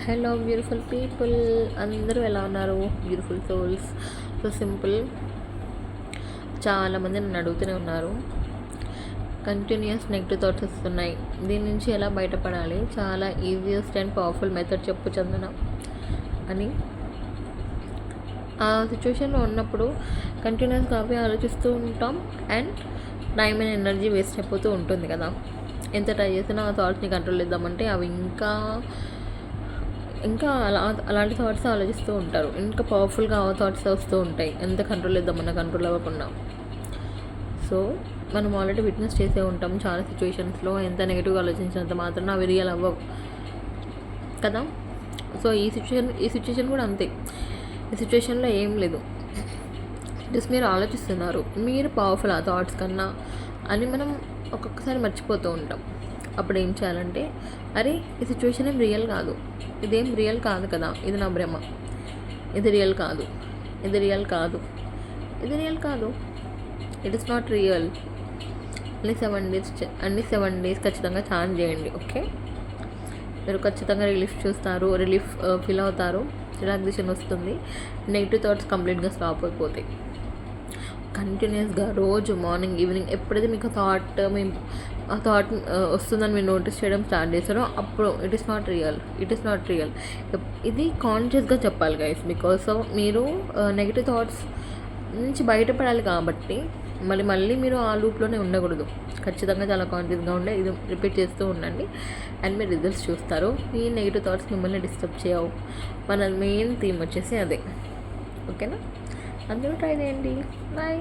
Hello beautiful people, అందరూ ఎలా ఉన్నారు? Beautiful souls. So simple. చాలామంది నన్ను అడుగుతూనే ఉన్నారు, కంటిన్యూస్ నెగిటివ్ థాట్స్ వస్తున్నాయి, దీని నుంచి ఎలా బయటపడాలి, చాలా ఈజియెస్ట్ అండ్ పవర్ఫుల్ మెథడ్ చెప్పు చందన అని. ఆ సిచ్యువేషన్లో ఉన్నప్పుడు కంటిన్యూస్గా అవి ఆలోచిస్తూ ఉంటాం and time and energy waste అయిపోతూ ఉంటుంది కదా. ఎంత ట్రై చేసినా ఆ థాట్స్ని కంట్రోల్ చేద్దామంటే అవి ఇంకా ఇంకా అలాంటి థాట్స్ ఆలోచిస్తూ ఉంటారు. ఇంకా పవర్ఫుల్గా ఆ థాట్స్ వస్తూ ఉంటాయి, ఎంత కంట్రోల్ చేద్దామన్నా కంట్రోల్ అవ్వకుండా. సో మనం ఆల్రెడీ విట్నెస్ చేసే ఉంటాం చాలా సిచ్యువేషన్స్లో, ఎంత నెగిటివ్గా ఆలోచించినంత మాత్రం అవి రియల్ అవ్వవు కదా. సో ఈ సిచ్యువేషన్ కూడా అంతే. ఈ సిచ్యువేషన్లో ఏం లేదు, జస్ట్ మీరు ఆలోచిస్తున్నారు, మీరు పవర్ఫుల్ ఆ థాట్స్ కన్నా అని మనం ఒక్కొక్కసారి మర్చిపోతూ ఉంటాం. అప్పుడు ఏం చేయాలంటే, అరే ఈ సిచ్యువేషన్ ఏం రియల్ కాదు, ఇదేం రియల్ కాదు కదా, ఇది నా భ్రమ, ఇది రియల్ కాదు, ఇది రియల్ కాదు, ఇది రియల్ కాదు, ఇట్ ఇస్ నాట్ రియల్. అన్ని 7 days ఖచ్చితంగా ఛాన్స్ చేయండి. ఓకే, మీరు ఖచ్చితంగా రిలీఫ్ చూస్తారు, రిలీఫ్ ఫీల్ అవుతారు, రిలాక్సేషన్ వస్తుంది, నెగిటివ్ థాట్స్ కంప్లీట్గా స్టాప్ అయిపోతాయి. కంటిన్యూస్గా రోజు మార్నింగ్ ఈవినింగ్ ఎప్పుడైతే మీకు ఆ థాట్ వస్తుందని మీరు నోటీస్ చేయడం స్టార్ట్ చేస్తారో అప్పుడు ఇట్ ఈస్ నాట్ రియల్. ఇది కాన్షియస్గా చెప్పాలి గైస్, బికాస్ మీరు నెగిటివ్ థాట్స్ నుంచి బయటపడాలి కాబట్టి మళ్ళీ మీరు ఆ లూప్లోనే ఉండకూడదు. ఖచ్చితంగా చాలా కాన్షియస్గా ఉండే ఇది రిపీట్ చేస్తూ ఉండండి అండ్ మీరు రిజల్ట్స్ చూస్తారు. ఈ నెగిటివ్ థాట్స్ మిమ్మల్ని డిస్టర్బ్ చేయవు. మన మెయిన్ థీమ్ వచ్చేసి అదే. ఓకేనా, అందరూ ట్రై చేయండి. బాయ్.